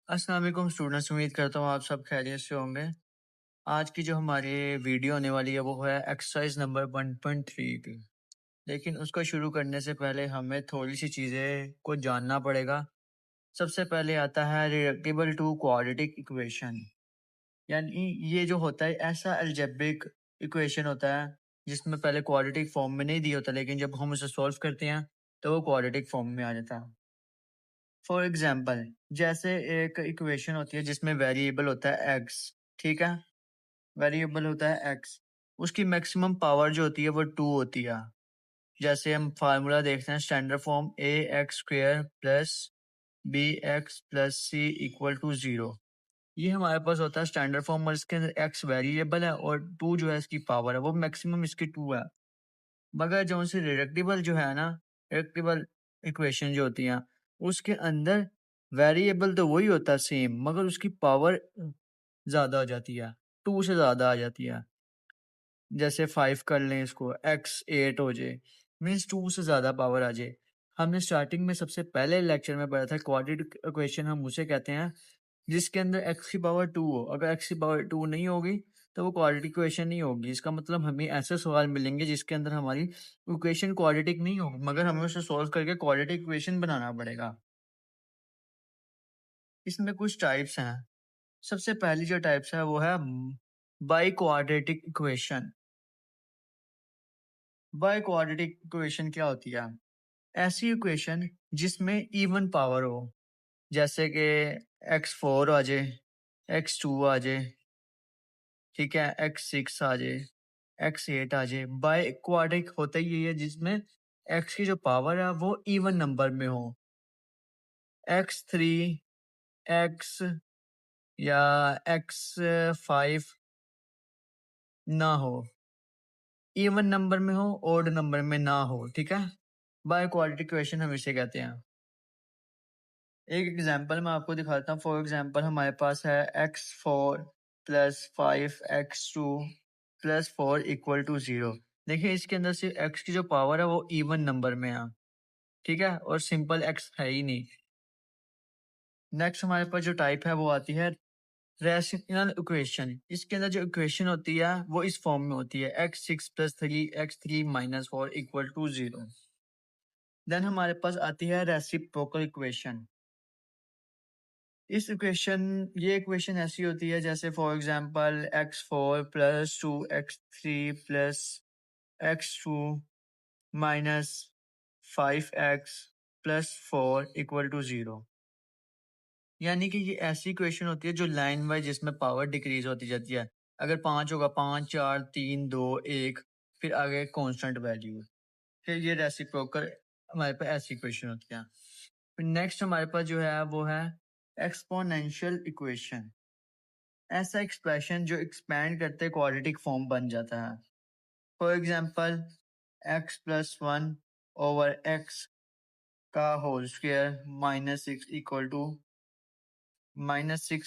अस्सलाम वालेकुम स्टूडेंट्स, उम्मीद करता हूँ आप सब खैरियत से होंगे। आज की जो हमारी वीडियो होने वाली है वो है एक्सरसाइज नंबर 1.3 की। लेकिन उसको शुरू करने से पहले हमें थोड़ी सी चीज़ें को जानना पड़ेगा। सबसे पहले आता है रिडक्टेबल टू क्वाड्रेटिक इक्वेशन। यानी ये जो होता है ऐसा अलजेब्रिक इक्वेशन होता है जिसमें पहले क्वाड्रेटिक फॉर्म में नहीं दिया होता, लेकिन जब हम उसे सॉल्व करते हैं तो वो क्वाड्रेटिक फॉर्म में आ जाता है। फॉर एग्जाम्पल, जैसे एक इक्वेशन होती है जिसमें वेरिएबल होता है एक्स। ठीक है, वेरिएबल होता है एक्स, उसकी मैक्सिमम पावर जो होती है वो 2 होती है। जैसे हम फार्मूला देखते हैं, standard form A X square plus B X plus C equal to 0। ये हमारे पास होता है स्टैंडर्ड फॉर्म, और इसके अंदर एक्स वेरिएबल है और 2 जो है इसकी पावर है, वो मैक्सिमम इसकी 2 है। मगर जो उनसे रिडक्टिबल जो है ना, रिडक्टिबल इक्वेशन जो होती हैं उसके अंदर वेरिएबल तो वही होता है सेम, मगर उसकी पावर ज़्यादा हो जाती है, 2 से ज़्यादा आ जाती है। जैसे 5 कर लें इसको, एक्स 8 हो जाए, मीन्स 2 से ज़्यादा पावर आ जाए। हमने स्टार्टिंग में सबसे पहले लेक्चर में पढ़ा था क्वाड्रेटिक इक्वेशन हम उसे कहते हैं जिसके अंदर एक्स की पावर 2 हो। अगर एक्स की पावर 2 नहीं होगी तो वो क्वाड्रेटिक इक्वेशन नहीं होगी। इसका मतलब हमें ऐसे सवाल मिलेंगे जिसके अंदर हमारी इक्वेशन क्वाड्रेटिक नहीं होगी, मगर हमें उसे सॉल्व करके क्वाड्रेटिक इक्वेशन बनाना पड़ेगा। इसमें कुछ टाइप्स हैं। सबसे पहली जो टाइप्स है वो है by quadratic equation. By quadratic equation क्या होती है? ऐसी इक्वेशन जिसमें इवन पावर हो, जैसे कि x4 आ जाए, x2 आ जाए, ठीक है, x6 आ जाए, x8 आ जाए। बाई क्वाड्रेटिक होता ही यही है जिसमें x की जो पावर है वो इवन नंबर में हो। x3, x या x5 ना हो, इवन नंबर में हो, ओड नंबर में ना हो। ठीक है, बाय क्वाड्रेटिक इक्वेशन हम इसे कहते हैं। एक एग्जांपल मैं आपको दिखाता हूँ। फॉर एग्जांपल हमारे पास है x4 plus 5x2 plus 4 equal to 0। देखिए इसके अंदर सिर्फ x की जो पावर है वो इवन नंबर में है, ठीक है, और सिंपल x है ही नहीं। नेक्स्ट हमारे पास जो टाइप है वो आती है रैशनल इक्वेशन। इसके अंदर जो इक्वेशन होती है वो इस फॉर्म में होती है, x6 plus 3 x3 minus 4 equal to 0। Then हमारे पास आती है रेसिप्रोकल इक्वेशन। ये इक्वेशन ऐसी होती है जैसे for example x4 plus 2x3 plus x2 minus 5x plus 4 equal to 0। यानी कि ये ऐसी इक्वेशन होती है जो लाइन वाइज जिसमें पावर डिक्रीज होती जाती है। अगर 5 होगा, 5 4 3 2 1, फिर आगे कांस्टेंट वैल्यू, फिर ये रेसिप्रोकल हमारे पास ऐसी इक्वेशन होती है। फिर नेक्स्ट हमारे पास जो है वो है एक्सपोनेंशियल इक्वेशन। ऐसा एक्सप्रेशन जो एक्सपैंड करते क्वाड्रेटिक फॉर्म बन जाता है। For example x plus 1 over x का whole square minus six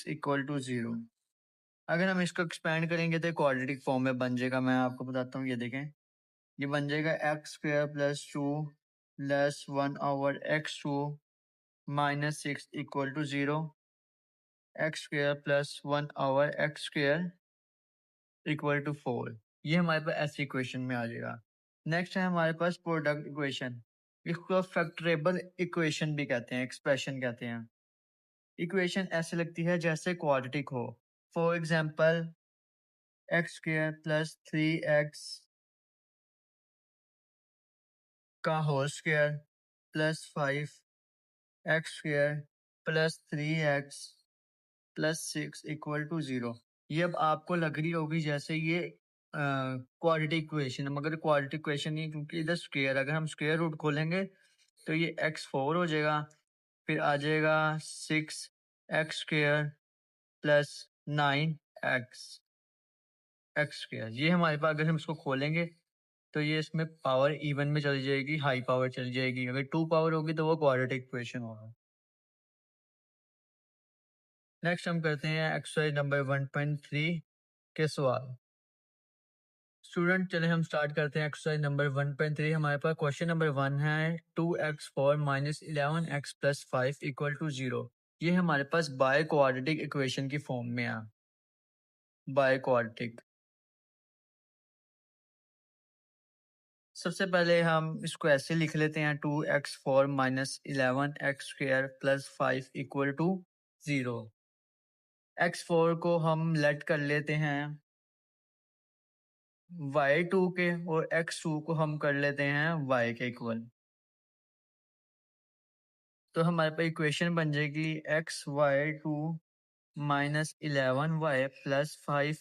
equal to 0। अगर हम इसको एक्सपैंड करेंगे तो क्वाड्रेटिक फॉर्म में बन जाएगा। मैं आपको बताता हूँ, ये देखें, ये बन जाएगा X square plus 2 plus 1 over x2 minus 6 equal to 0। X square plus 1 over x square equal to 4। ये हमारे पास ऐसी इक्वेशन में आ जाएगा। नेक्स्ट है हमारे पास प्रोडक्ट इक्वेशन। इसको फैक्टरेबल इक्वेशन भी कहते हैं, एक्सप्रेशन कहते हैं। इक्वेशन ऐसे लगती है जैसे क्वाड्रेटिक हो। For example X square plus 3x का whole square plus 5x square plus 3x plus 6 equal to 0। ये अब आपको लग रही होगी जैसे ये क्वाड्रेटिक इक्वेशन है, मगर क्वाड्रेटिक इक्वेशन नहीं है, क्योंकि इधर स्क्वायर, अगर हम स्क्वायर रूट खोलेंगे तो ये x4 हो जाएगा, फिर आ जाएगा 6x square plus 9x square. ये हमारे पास अगर हम इसको खोलेंगे तो ये इसमें पावर इवन में चली जाएगी, हाई पावर चली जाएगी। अगर 2 पावर होगी तो वो क्वाड्रेटिक इक्वेशन होगा। नेक्स्ट हम करते हैं एक्सरसाइज नंबर 1.3 के सवाल। स्टूडेंट चले हम स्टार्ट करते हैं एक्सरसाइज नंबर 1.3। हमारे पास क्वेश्चन नंबर 1 है 2x4 minus 11x plus 5 equal to 0। ये हमारे पास बाय क्वाड्रेटिक इक्वेशन की फॉर्म में है, बाय क्वाड्रेटिक। सबसे पहले हम इसको ऐसे लिख लेते हैं, 2x4 minus 11x² plus 5 equal to 0। x4 को हम लेट कर लेते हैं y2 के, और x2 को हम कर लेते हैं y के इक्वल। तो हमारे पास इक्वेशन बन जाएगी xy2 minus 11y plus 5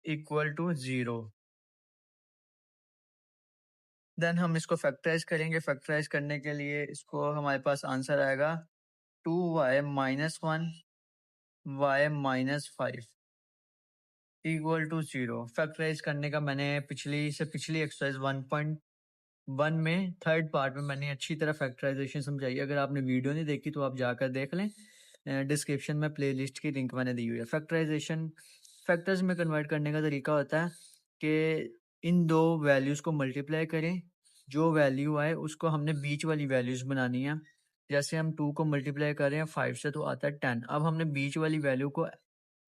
equal to 0। Then हम इसको फैक्टराइज करेंगे। फैक्टराइज करने के लिए इसको हमारे पास आंसर आएगा 2y minus 1 y minus 5 equal to 0। Factorise करने का मैंने पिछली एक्सरसाइज 1.1 में थर्ड पार्ट में मैंने अच्छी तरह फैक्टराइजेशन समझाई। अगर आपने वीडियो नहीं देखी तो आप जाकर देख लें, डिस्क्रिप्शन में प्लेलिस्ट की लिंक मैंने दी हुई है। फैक्टराइजेशन फैक्टर्स में कन्वर्ट करने का तरीका होता है कि इन दो वैल्यूज़ को मल्टीप्लाई करें, जो वैल्यू आए उसको हमने बीच वाली वैल्यूज़ बनानी है। जैसे हम 2 को मल्टीप्लाई कर रहे हैं 5 से तो आता है 10। अब हमने बीच वाली वैल्यू को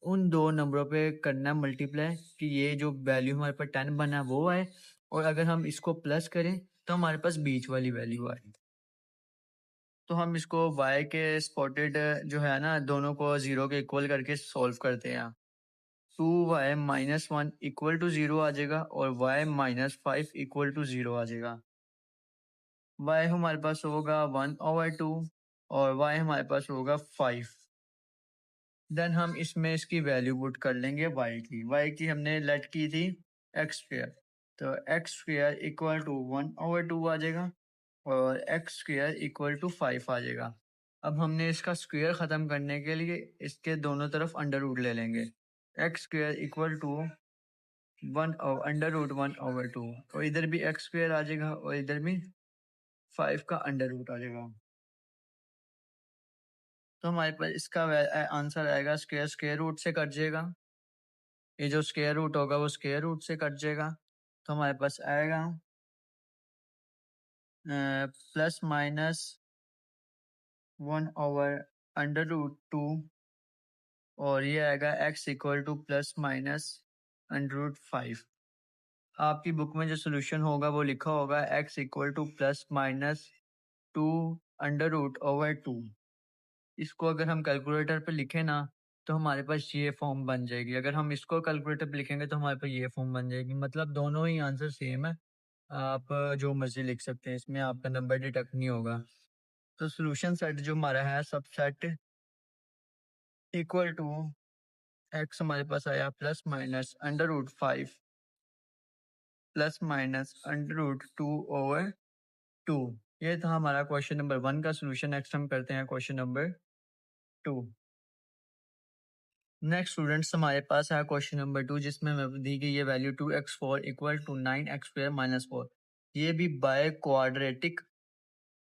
उन दो नंबरों पे करना है मल्टीप्लाई, कि ये जो वैल्यू हमारे पास 10 बना है वो आए, और अगर हम इसको प्लस करें तो हमारे पास बीच वाली वैल्यू आए। तो हम इसको y के स्पॉटेड जो है ना, दोनों को 0 के इक्वल करके सॉल्व करते हैं। 2y माइनस 1 इक्वल टू 0 आ जाएगा, और y माइनस 5 इक्वल टू 0 आ जाएगा। y हमारे पास होगा 1/2 और y हमारे पास होगा 5। देन हम इसमें इसकी वैल्यू पुट कर लेंगे y की हमने लेट की थी x², तो x² इक्वल टू 1/2 आ जाएगा, और x² इक्वल टू 5 आ जाएगा। अब हमने इसका स्क्वायर ख़त्म करने के लिए इसके दोनों तरफ अंडर रूट ले लेंगे। x² इक्वल टू 1/2, और इधर भी x² आ जाएगा और इधर भी 5 का अंडर रूट आ जाएगा। तो हमारे पास इसका आंसर आएगा, स्क्वायर स्क्वायर रूट से कट जाएगा, ये जो स्क्वायर रूट होगा वो स्क्वायर रूट से कट जाएगा। तो हमारे पास आएगा प्लस माइनस 1/√2, और ये आएगा x equal two plus minus √5। आपकी बुक में जो सोल्यूशन होगा वो लिखा होगा x equal two plus minus 2√2। इसको अगर हम कैलकुलेटर पे लिखें ना तो हमारे पास ये फॉर्म बन जाएगी। अगर हम इसको कैलकुलेटर पे लिखेंगे तो हमारे पास ये फॉर्म बन जाएगी। मतलब दोनों ही आंसर सेम है, आप जो मर्जी लिख सकते हैं, इसमें आपका नंबर डिटेक्ट नहीं होगा। तो सोल्यूशन सेट जो हमारा है, सब सेट इक्वल टू x हमारे पास आया प्लस माइनस √5 प्लस माइनस √2/2। ये था हमारा क्वेश्चन नंबर 1 का सोल्यूशन। नेक्स्ट हम करते हैं क्वेश्चन नंबर 2। नेक्स्ट स्टूडेंट्स हमारे पास है क्वेश्चन नंबर 2, जिसमें हमें दी गई है value 2x4 equal to 9x² minus 4। ये भी बाय क्वाड्रेटिक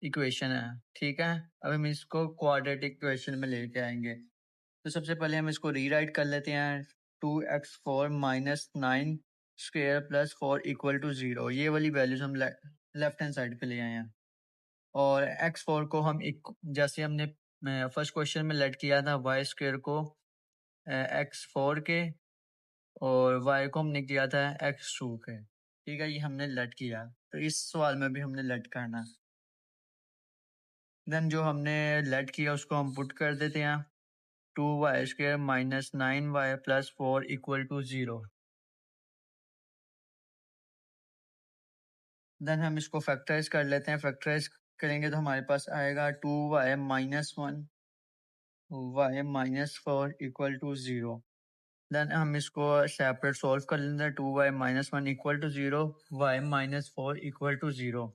इक्वेशन है, ठीक है। अब हम इसको क्वाड्रेटिक इक्वेशन में लेके आएंगे। तो सबसे पहले हम इसको रीराइट कर लेते हैं, 2x4 minus 9² plus 4 equal to 0। ये वाली वैल्यूज हम लेफ्ट हैंड साइड पे ले आए हैं, और x4 को हम जैसे हमने फर्स्ट क्वेश्चन में लेट किया था y² को x4 के, और y को हमने किया था x2 के, ठीक है। ये हमने लेट किया, तो इस सवाल में भी हमने लेट करना। देन जो हमने लेट किया उसको हम पुट कर देते हैं, 2y² minus 9y plus 4 equal to 0। Then हम इसको फैक्टराइज कर लेते हैं। फैक्टराइज करेंगे तो हमारे पास आएगा 2y minus 1 y minus 4 equal to 0। Then हम इसको सेपरेट सॉल्व कर लेते हैं, 2y minus 1 equal to 0, y minus 4 equal to 0,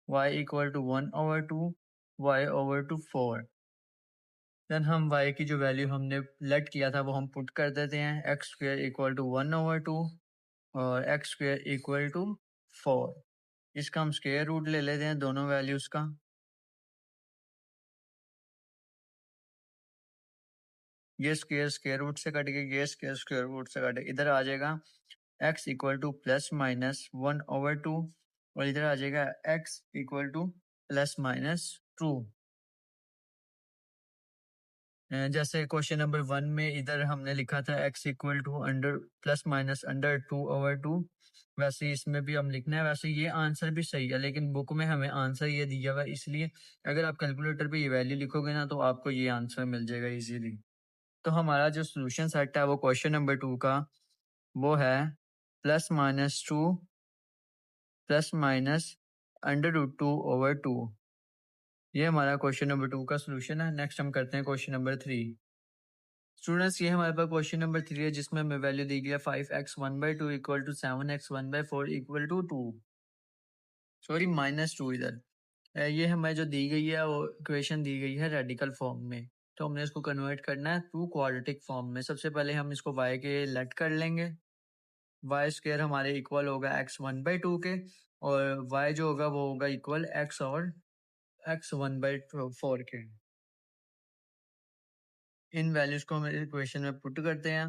y equal to 1/2, y/4। Then हम y की जो वैल्यू हमने लेट किया था वो हम पुट कर देते हैं, x² इक्वल टू 1/2 और x² इक्वल टू 4। इसका हम स्क्वायर रूट ले लेते हैं दोनों वैल्यूज का। ये स्क्वायर स्क्वायर रूट से कट गया, ये स्क्वायर स्क्वायर रूट से कट गया, इधर आ जाएगा x equal two plus minus 1/2, और इधर आ जाएगा x equal two plus minus 2। जैसे क्वेश्चन नंबर 1 में इधर हमने लिखा था x equal to under plus minus under 2/2, वैसे इसमें भी हम लिखना है। वैसे ये आंसर भी सही है, लेकिन बुक में हमें आंसर ये दिया हुआ है, इसलिए अगर आप कैलकुलेटर पे ये वैल्यू लिखोगे ना तो आपको ये आंसर मिल जाएगा इजीली। तो हमारा जो सोल्यूशन सेट है वो क्वेश्चन नंबर 2 का वो है +-2 + (√2/2)। ये हमारा क्वेश्चन नंबर 2 का सोल्यूशन है। नेक्स्ट हम करते हैं क्वेश्चन नंबर 3। स्टूडेंट्स, ये हमारे पास क्वेश्चन नंबर 3 है, जिसमें हमें वैल्यू दी गई है 5x 1/2 equal to 7x 1/4 equal to 2, sorry -2 इधर। ये हमें जो दी गई है वो इक्वेशन दी गई है रेडिकल फॉर्म में, तो हमने इसको कन्वर्ट करना है टू क्वाड्रेटिक फॉर्म में। सबसे पहले हम इसको y के लेट कर लेंगे। वाई स्क्वायर हमारे इक्वल होगा x 1/2 के, और y जो होगा वो होगा इक्वल x और x 1/4 के। इन वैल्यूज को हम इक्वेशन में पुट करते हैं।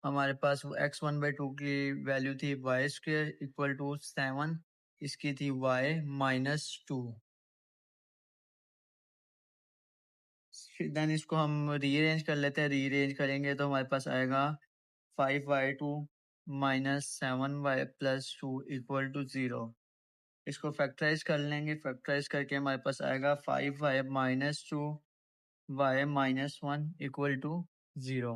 हमारे पास x 1/2 की वैल्यू थी वाई स्क्वायर इक्वल टू 7, इसकी थी y -2। देन इसको हम रीअरेंज कर लेते हैं। रीअरेंज करेंगे तो हमारे पास आएगा 5y2 -7y + 2 इक्वल टू 0। इसको फैक्टराइज कर लेंगे। फैक्टराइज करके हमारे पास आएगा 5y -2 y -1 equal to 0।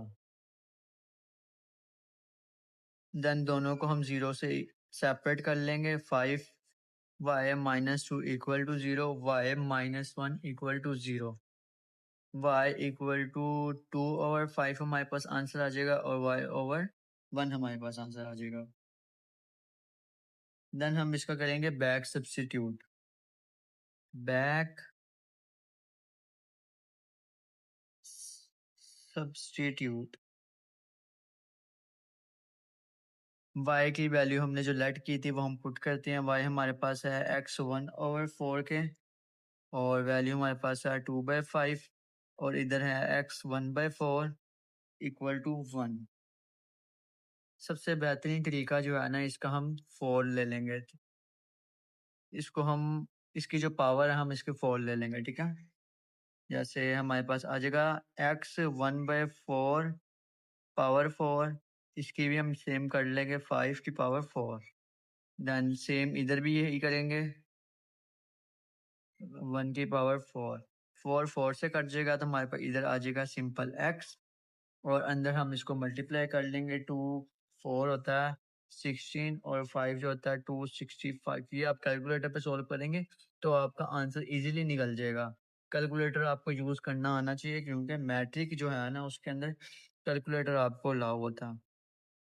Then दोनों को हम 0 से सेपरेट कर लेंगे। 5y -2 equal to 0, y -1 equal to 0। y equal to 2/5 हमारे पास आंसर आ जाएगा, और y/1 हमारे पास आंसर आ जाएगा। देन हम इसका करेंगे back substitute. Back substitute y की वैल्यू हमने जो लेट की थी वो हम पुट करते हैं। y हमारे पास है x 1/4 के, और वैल्यू हमारे पास है 2/5, और इधर है x 1/4 इक्वल टू 1। सबसे बेहतरीन तरीका जो है ना, इसका हम 4 ले लेंगे। इसको हम इसकी जो पावर है हम इसके 4 ले लेंगे, ठीक है। जैसे हमारे पास आ जाएगा x 1/4 पावर 4, इसकी भी हम सेम कर लेंगे 5 की पावर 4। देन सेम इधर भी यही करेंगे 1 की पावर 4। 4 से कट जाएगा तो हमारे पास इधर आ जाएगा सिंपल x, और अंदर हम इसको मल्टीप्लाई कर लेंगे। 2 4 होता है 16, और 5 जो होता है 265। ये आप कैलकुलेटर पे सॉल्व करेंगे तो आपका आंसर इजीली निकल जाएगा। कैलकुलेटर आपको यूज करना आना चाहिए, क्योंकि मैट्रिक जो है ना उसके अंदर कैलकुलेटर आपको अलाउ होता है।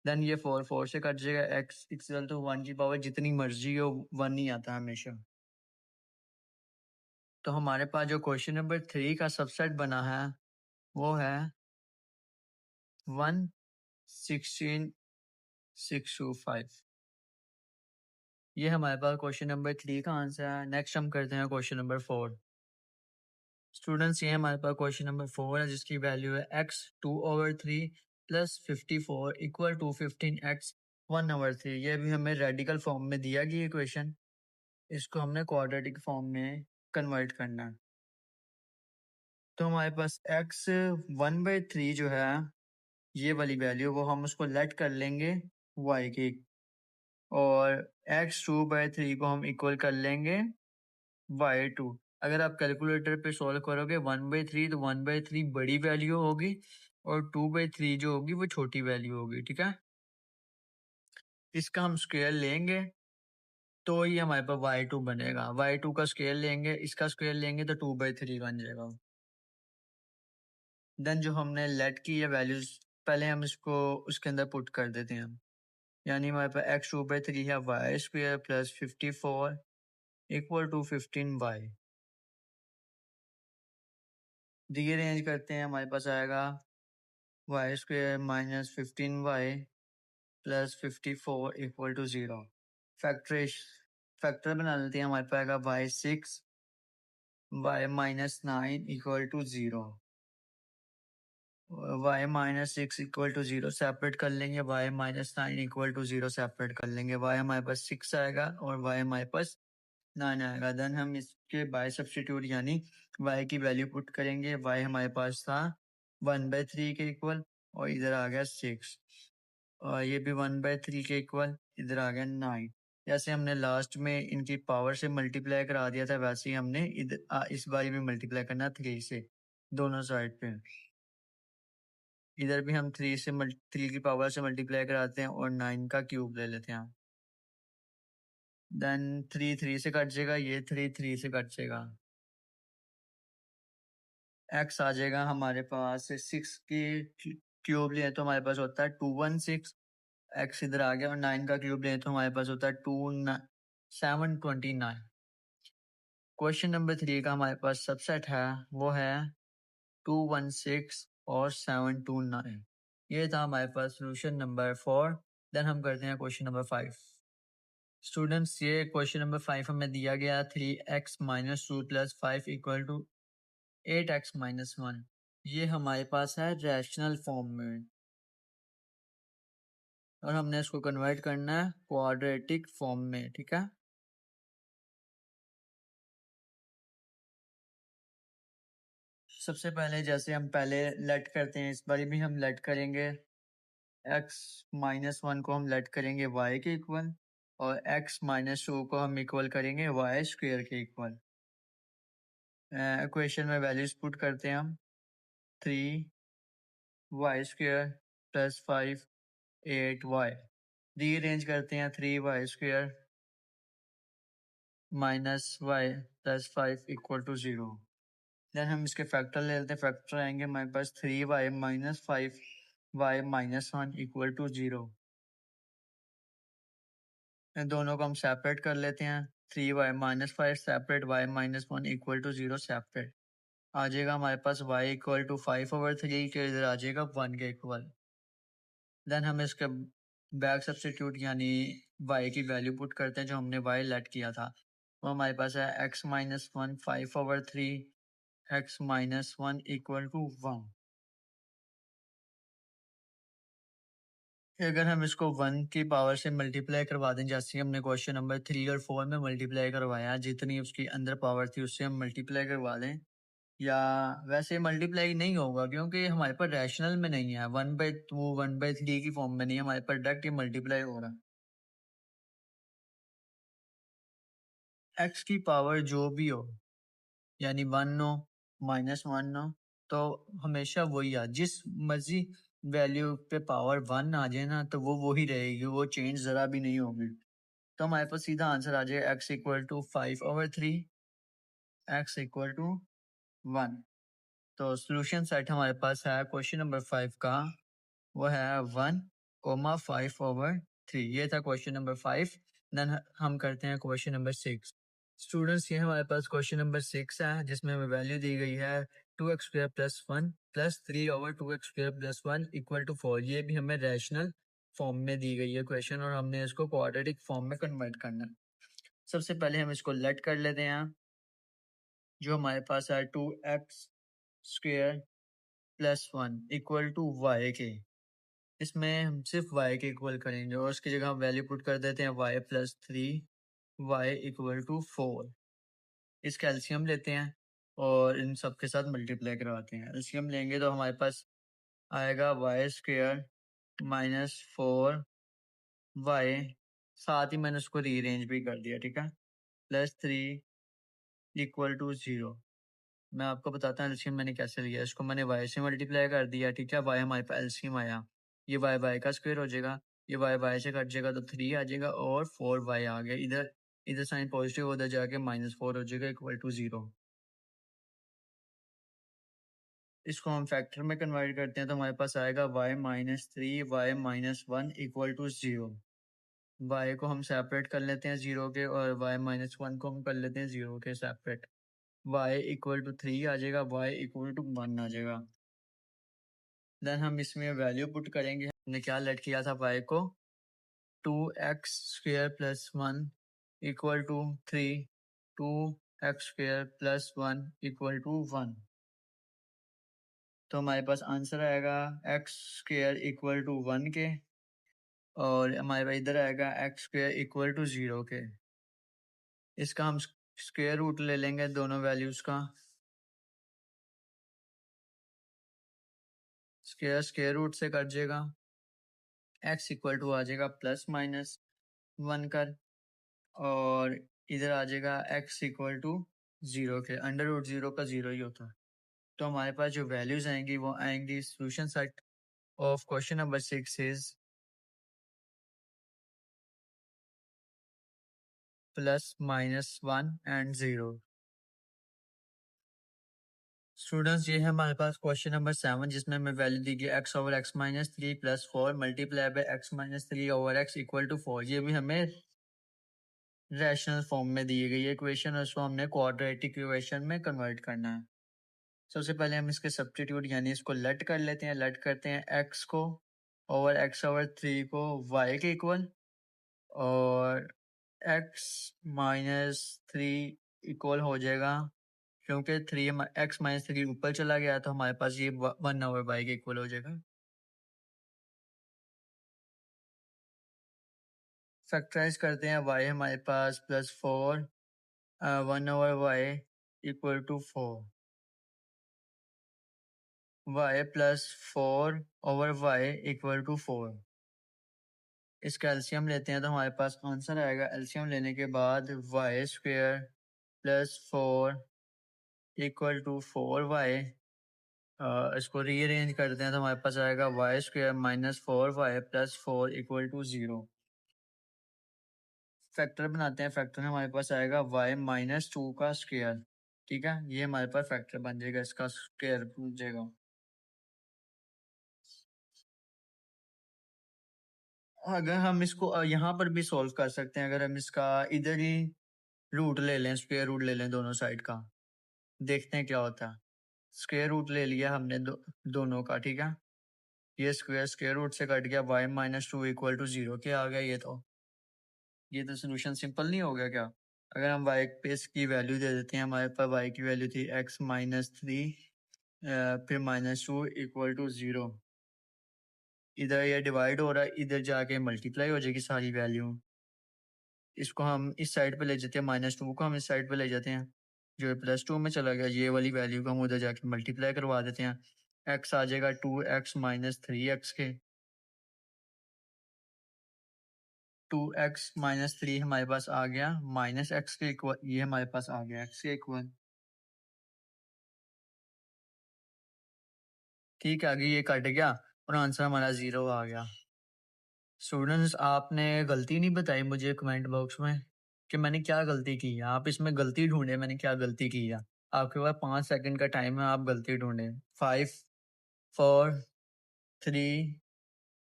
देन ये 4 से कट जाएगा। x इक्वल टू 1 की पावर जितनी मर्जी हो 1 ही आता है हमेशा। तो हमारे पास जो क्वेश्चन नंबर 3 का सबसेट बना है वो है 1 16 625। ये हमारे पास क्वेश्चन नंबर 3 का आंसर है। नेक्स्ट हम करते हैं क्वेश्चन नंबर 4। स्टूडेंट्स, ये हमारे पास क्वेश्चन नंबर 4 है, जिसकी वैल्यू है x 2/3 + 54 इक्वल टू 15x 1/3। ये भी हमें रेडिकल फॉर्म में दिया गया इक्वेशन, इसको हमने क्वाड्रेटिक फॉर्म में कन्वर्ट करना है। तो हमारे पास x 1/3 जो है ये वाली वैल्यू, वो हम उसको लेट कर लेंगे y की, और x 2/3 को हम इक्वल कर लेंगे y2। अगर आप कैलकुलेटर पे सॉल्व करोगे 1/3 तो 1/3 बड़ी वैल्यू होगी, और 2/3 जो होगी वो छोटी वैल्यू होगी, ठीक है। इसका हम स्क्वायर लेंगे तो ये हमारे पास y2 बनेगा। y2 का स्क्वायर लेंगे, इसका स्क्वायर लेंगे तो 2/3 बन जाएगा। देन जो हमने लेट की है वैल्यूज, पहले हम इसको उसके अंदर पुट कर देते हैं। यानी हमारे पास x 2/3 है y² + 54 equal to 15y। Rearrange करते हैं, हमारे पास आएगा y² - 15y + 54 equal to 0। Factor बना लेते हैं, हमारे पास आएगा y6 y -9 equal to 0। y -6 equal to 0 separate कर लेंगे, y -9 इक्वल टू 0 सेपरेट कर लेंगे। y हमारे पास 6 आएगा और y हमारे पास 9 आएगा। देन हम इसके बाय सब्स्टिट्यूट यानी y की वैल्यू पुट करेंगे। y हमारे पास था 1/3 के इक्वल और इधर आ गया 6 और ये भी 1/3 के इक्वल, इधर आ गया 9। जैसे हमने लास्ट में इनकी पावर से मल्टीप्लाई करा दिया था वैसे ही हमने इस बारी भी मल्टीप्लाई करना 3 से दोनों साइड पे। इधर भी हम 3 की पावर से मल्टीप्लाई कराते हैं और 9 का क्यूब ले लेते हैं। देन 3 3 से कट जाएगा, ये 3 3 से कट जाएगा। x आ जाएगा हमारे पास 6 की क्यूब लें तो हमारे पास होता है 216। x इधर आ गया और 9 का क्यूब लें तो हमारे पास होता है 729। क्वेश्चन नंबर 3 का हमारे पास सबसेट है वो है 216 और 729। ये था हमारे पास सोल्यूशन नंबर 4। देन हम करते हैं क्वेश्चन नंबर 5। स्टूडेंट्स ये क्वेश्चन नंबर 5 हमें दिया गया 3x minus 2 plus 5 equal to 8x minus 1। ये हमारे पास है रैशनल फॉर्म में और हमने इसको कन्वर्ट करना है क्वाड्रेटिक फॉर्म में, ठीक है। सबसे पहले जैसे हम पहले लेट करते हैं, इस बार भी हम लेट करेंगे x माइनस 1 को हम लेट करेंगे y के इक्वल और x माइनस 2 को हम इक्वल करेंगे y स्क्वेयर के इक्वल। इक्वेशन में वैल्यूज पुट करते हैं हम 3y square plus 5 8y। Rearrange करते हैं 3y square minus y plus 5 equal to 0। Then हम इसके फैक्टर ले लेते हैं। फैक्टर आएंगे हमारे पास 3y minus 5y minus 1 equal to 0। इन दोनों को हम सेपरेट कर लेते हैं। 3y minus 5 separate y minus 1 equal to 0 separate. आ जाएगा हमारे पास y इक्वल टू 5/3 के इधर आ जाएगा 1 के इक्वल। देन हम इसके बैक सब्स्टिट्यूट यानी y की वैल्यू पुट करते हैं जो हमने y लेट किया था। वो हमारे पास है x minus 1 5/3 x minus 1 equal to 1। अगर हम इसको 1 की पावर से मल्टीप्लाई करवा दें जैसे हमने क्वेश्चन नंबर 3 और 4 में मल्टीप्लाई करवाया, जितनी उसकी अंदर पावर थी उससे हम मल्टीप्लाई करवा दें, या वैसे मल्टीप्लाई नहीं होगा क्योंकि हमारे पास रैशनल में नहीं है, 1/2 1/3 की फॉर्म में नहीं है, हमारे पास डायरेक्ट ही मल्टीप्लाई हो रहा है। x की पावर जो भी हो यानी 1 हो माइनस 1 हो तो हमेशा वही आ, जिस मर्जी वैल्यू पे पावर 1 आ जाए ना तो वो वही रहेगी, वो चेंज जरा भी नहीं होगी। तो हमारे पास सीधा आंसर आ जाएगा x equal to 5/3 x equal to 1। तो सोल्यूशन सेट हमारे पास है क्वेश्चन नंबर 5 का वो है 1,5/3। ये था क्वेश्चन नंबर 5। देन हम करते हैं क्वेश्चन नंबर 6। स्टूडेंट्स ये हमारे पास क्वेश्चन नंबर 6 है जिसमें हमें वैल्यू दी गई है 2x² plus 1 plus 3/2x² plus 1 equal to 4। ये भी हमें रैशनल फॉर्म में दी गई है क्वेश्चन और हमने इसको क्वाड्रेटिक फॉर्म में कन्वर्ट करना है। सबसे पहले हम इसको लेट कर लेते हैं जो हमारे पास है 2x² plus 1 equal to y के। इसमें हम सिर्फ y के इक्वल करेंगे और उसकी जगह हम वैल्यू पुट कर देते हैं y plus 3 y equal to 4। इसका एलसीएम लेते हैं और इन सब के साथ मल्टीप्लाई करवाते हैं। एलसीएम लेंगे तो हमारे पास आएगा y² माइनस 4y, साथ ही मैंने उसको रीअरेंज भी कर दिया, ठीक है, प्लस 3 इक्वल टू 0। मैं आपको बताता हूँ एलसीएम मैंने कैसे लिया। इसको मैंने y से मल्टीप्लाई कर दिया, ठीक है, y हमारे पास एलसीएम आया, ये y का स्क्वायर हो जाएगा, ये y से कट जाएगा तो 3 आ जाएगा और 4y आ गया। इधर इधर साइन पॉजिटिव उधर जाके -4 हो जाएगा इक्वल टू 0। इसको हम फैक्टर में कन्वर्ट करते हैं तो हमारे पास आएगा y minus 3 y minus 1 equal to 0। y को हम सेपरेट कर लेते हैं 0 के और y माइनस 1 को हम कर लेते हैं 0 के सेपरेट। y इक्वल टू 3 आ जाएगा, y इक्वल टू 1 आ जाएगा। देन हम इसमें वैल्यू पुट करेंगे। हमने क्या लेट किया था y को 2x² plus 1 equal to 3 2x² plus 1 equal to 1। तो हमारे पास आंसर आएगा x² इक्वल टू 1 के और हमारे पास इधर आएगा x² इक्वल टू 0 के। इसका हम स्क्वायर रूट ले लेंगे दोनों वैल्यूज का। स्क्वायर रूट से कट जाएगा, x इक्वल टू आ जाएगा प्लस माइनस 1 कर, और इधर आ जाएगा x इक्वल टू 0 के। अंडर रूट 0 का 0 ही होता है। तो हमारे पास जो वैल्यूज आएंगी वो आएंगी solution set of question number 6 is plus minus 1 and 0। Students ये है हमारे पास क्वेश्चन नंबर 7, जिसमें हमें वैल्यू दी गई x over x minus 3 plus 4 multiply by x minus 3 over x equal to 4। ये भी हमें रैशनल फॉर्म में दी गई है इक्वेशन, और उसको हमने क्वाड्रेटिक इक्वेशन में कन्वर्ट करना है। सबसे पहले हम इसके सब्स्टिट्यूट यानी इसको लेट कर लेते हैं। लेट करते हैं x को ओवर x ओवर 3 को y के इक्वल, और x माइनस 3 इक्वल हो जाएगा, क्योंकि 3 x माइनस 3 ऊपर चला गया तो हमारे पास ये 1 ओवर y के इक्वल हो जाएगा। फैक्टराइज करते हैं, y हमारे पास plus 4 1 over y equal to 4, y plus 4 over y equal to 4। इसका एलसीएम लेते हैं तो हमारे पास आंसर आएगा, एलसीएम लेने के बाद y square plus 4 equal to 4y। इसको रीअरेंज करते हैं तो हमारे पास आएगा y square minus 4y plus 4 equal to 0। Factor बनाते हैं, फैक्टर में हमारे पास आएगा y माइनस 2 का स्क्वायर। ठीक है, ये हमारे पास फैक्टर बन जाएगा, इसका स्क्वायर बन जाएगा। अगर हम इसको यहाँ पर भी सॉल्व कर सकते हैं, अगर हम इसका इधर ही रूट ले लें, स्क्वायर रूट ले लें दोनों साइड का, देखते हैं क्या होता है। स्क्वायर रूट ले लिया हमने दोनों का। ठीक है, ये स्क्वायर रूट से कट गया, y माइनस 2 इक्वल टू 0 क्या आ गया। ये तो सोल्यूशन सिंपल नहीं हो गया क्या। अगर हम y पे इसकी वैल्यू दे देते हैं, हमारे पास y की वैल्यू थी x माइनस 3 फिर माइनस 2 इक्वल टू 0। इधर ये डिवाइड हो रहा है, इधर जाके मल्टीप्लाई हो जाएगी सारी वैल्यू। इसको हम इस साइड पे ले जाते हैं, माइनस 2 को हम इस साइड पे ले जाते हैं, जो प्लस 2 में चला गया, ये वाली वैल्यू को हम उधर जाके मल्टीप्लाई करवा देते हैं। x आ जाएगा 2x माइनस 3x के, 2x माइनस 3 हमारे पास आ गया माइनस x के इक्वल, ये हमारे पास आ गया x के इक्वल। ठीक है, आगे ये कट गया और आंसर हमारा 0 आ गया। स्टूडेंट्स आपने गलती नहीं बताई मुझे कमेंट बॉक्स में कि मैंने क्या गलती की है। आप इसमें गलती ढूंढे, मैंने क्या गलती की है। आपके पास 5 सेकंड का टाइम है, आप गलती ढूंढे। 5 4 3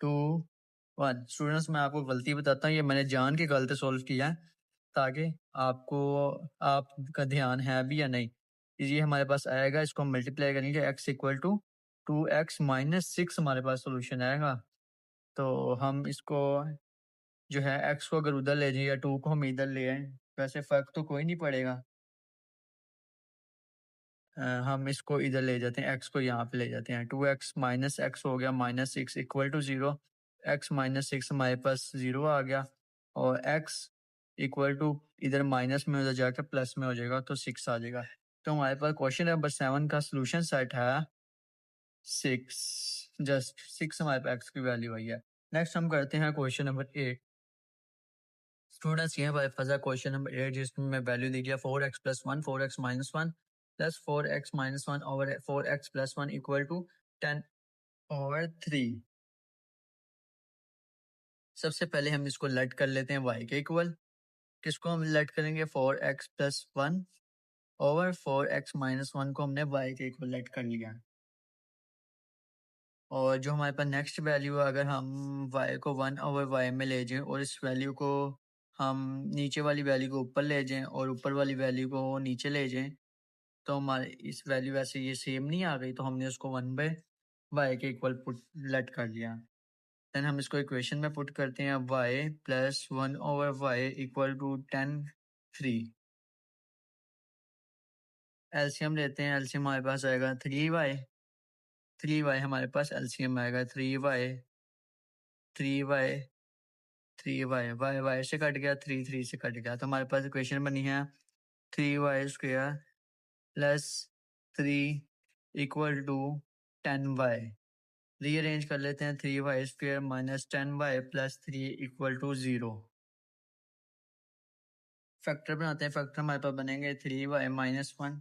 2 1। स्टूडेंट्स मैं आपको गलती बताता हूँ, ये मैंने जान के गलत सॉल्व किया है ताकि आपको आपका ध्यान है भी या नहीं। ये हमारे पास आएगा, इसको हम मल्टीप्लाई करेंगे, x equal to 2x minus 6 हमारे पास सोल्यूशन आएगा। तो हम इसको जो है x को अगर उधर ले जाए या 2 को हम इधर ले आए, वैसे फर्क तो कोई नहीं पड़ेगा। हम इसको इधर ले जाते हैं, x को यहाँ पे ले जाते हैं, 2x माइनस x हो गया minus 6 equal to 0। x minus 6 हमारे पास 0 आ गया, और x इक्वल टू इधर माइनस में उधर जाकर प्लस में हो जाएगा तो 6 आ जाएगा। तो हमारे पास क्वेश्चन नंबर 7 का सोल्यूशन सेट है 6, जस्ट 6 हमारे पास x की वैल्यू आई है। नेक्स्ट हम करते हैं क्वेश्चन नंबर 8। स्टूडेंट्स ये हमारे पास क्वेश्चन नंबर 8, जिसमें वैल्यू दी गया 4x plus 1 4x minus 1 plus 4x minus 1 over 4x plus 1 equal to 10 over 3। सबसे पहले हम इसको लेट कर लेते हैं y के इक्वल। किसको हम लेट करेंगे, 4x plus 1 over 4x minus 1 को हमने y के इक्वल लेट कर लिया। और जो हमारे पास नेक्स्ट वैल्यू है, अगर हम y को 1 ओवर y में ले जाएं और इस वैल्यू को हम नीचे वाली वैल्यू को ऊपर ले जाएं और ऊपर वाली वैल्यू को नीचे ले जाएं, तो हमारे इस वैल्यू वैसे ये सेम नहीं आ गई, तो हमने उसको 1 बाय y के इक्वल पुट लेट कर दिया। देन हम इसको इक्वेशन में पुट करते हैं, y plus 1 over y equal to 10 3। LCM लेते हैं, एलसीएम हमारे पास आएगा 3y हमारे पास एलसीएम आएगा 3y 3y, y से कट गया, 3 से कट गया, तो हमारे पास इक्वेशन बनी है 3y² plus 3 equal to 10y। Rearrange कर लेते हैं, 3y² minus 10y plus 3 equal to 0। Factor बनाते हैं, फैक्टर हमारे पास बनेंगे 3y minus 1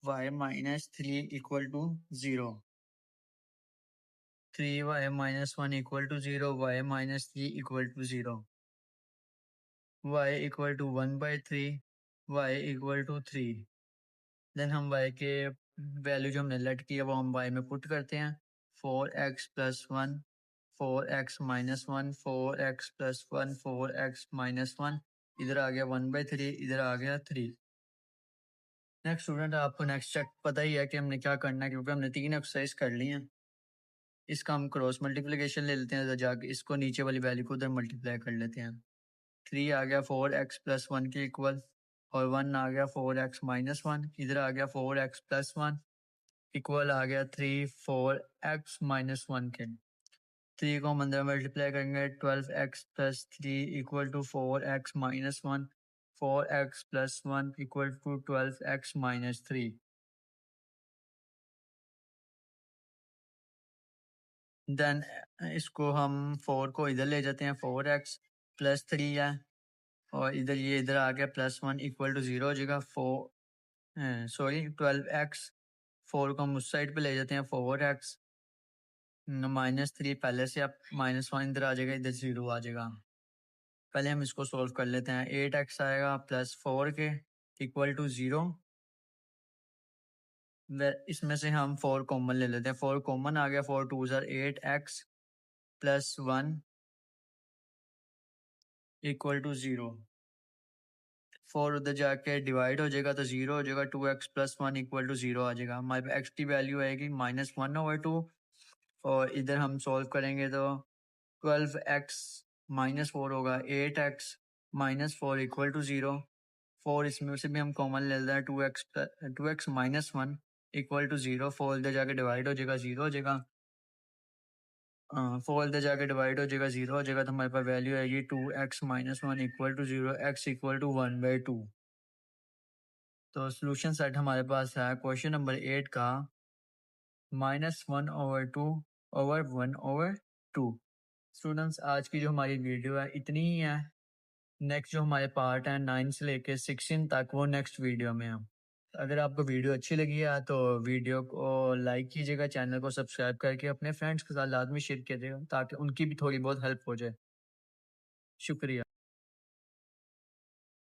y minus 3 equal to 0। 3y minus 1 equal to 0, y minus 3 equal to 0, y equal to 1/3, y equal to 3। Then हम y के वैल्यू जो हमने late की है वो हम y में पुट करते हैं। 4x plus 1, 4x minus 1, 4x plus 1, 4x minus 1, इधर आ गया 1/3, इधर आ गया 3। नेक्स्ट स्टूडेंट, आपको नेक्स्ट चेक पता ही है कि हमने क्या करना है, क्योंकि हमने 3 एक्सरसाइज कर ली हैं। इसका हम क्रॉस मल्टीप्लिकेशन ले लेते हैं, तो जाके इसको नीचे वाली वैल्यू को उधर मल्टीप्लाई कर लेते हैं। 3 आ गया 4x प्लस 1 के इक्वल, और 1 आ गया 4x माइनस 1, इधर आ गया 4x प्लस 1 इक्वल आ गया 3 4x माइनस 1 के। 3 को हम अंदर मल्टीप्लाई करेंगे, 12x plus 3 equal to 4x minus 1, 4x plus 1 equal to 12x minus 3। Then इसको हम 4 को इधर ले जाते हैं, 4x प्लस 3 है, और इधर ये इधर आ गया प्लस 1 इक्वल टू 0 हो जाएगा। 12x, 4 को हम उस साइड पे ले जाते हैं, 4x माइनस 3 पहले से, अब माइनस 1 इधर आ जाएगा, इधर 0 आ जाएगा। पहले हम इसको सोल्व कर लेते हैं। 8x आएगा प्लस 4 के इक्वल टू 0। इसमें से हम 4 कॉमन ले लेते हैं, 4 कॉमन आ गया, 4 2 8x प्लस 1 इक्वल टू 0। 4 उधर जाके डिवाइड हो जाएगा तो 0 हो जाएगा, 2x प्लस 1 इक्वल टू 0 आ जाएगा। हमारे पास x की वैल्यू आएगी -1/2, और इधर हम सोल्व करेंगे तो 12x माइनस 4 होगा, 8x माइनस 4 इक्वल टू 0। 4 इसमें से भी हम कॉमन ले लेते हैं, 2x माइनस 1 इक्वल टू 0। 4 इधर जाके डिवाइड हो जाएगा, 0 हो जाएगा। 4 इधर जाके डिवाइड हो जाएगा, 0 हो जाएगा, तो हमारे पास वैल्यू आएगी 2x minus 1 equal to 0, x equal to 1/2। तो सोल्यूशन सेट हमारे पास है क्वेश्चन नंबर 8 का -1/2 ओवर 1/2। स्टूडेंट्स, आज की जो हमारी वीडियो है इतनी ही है। नेक्स्ट जो हमारे पार्ट है 9 से लेके 16 तक, वो नेक्स्ट वीडियो में है। अगर आपको वीडियो अच्छी लगी है तो वीडियो को लाइक कीजिएगा, चैनल को सब्सक्राइब करके अपने फ्रेंड्स के साथ लाजमी शेयर कीजिएगा, ताकि उनकी भी थोड़ी बहुत हेल्प हो जाए। शुक्रिया।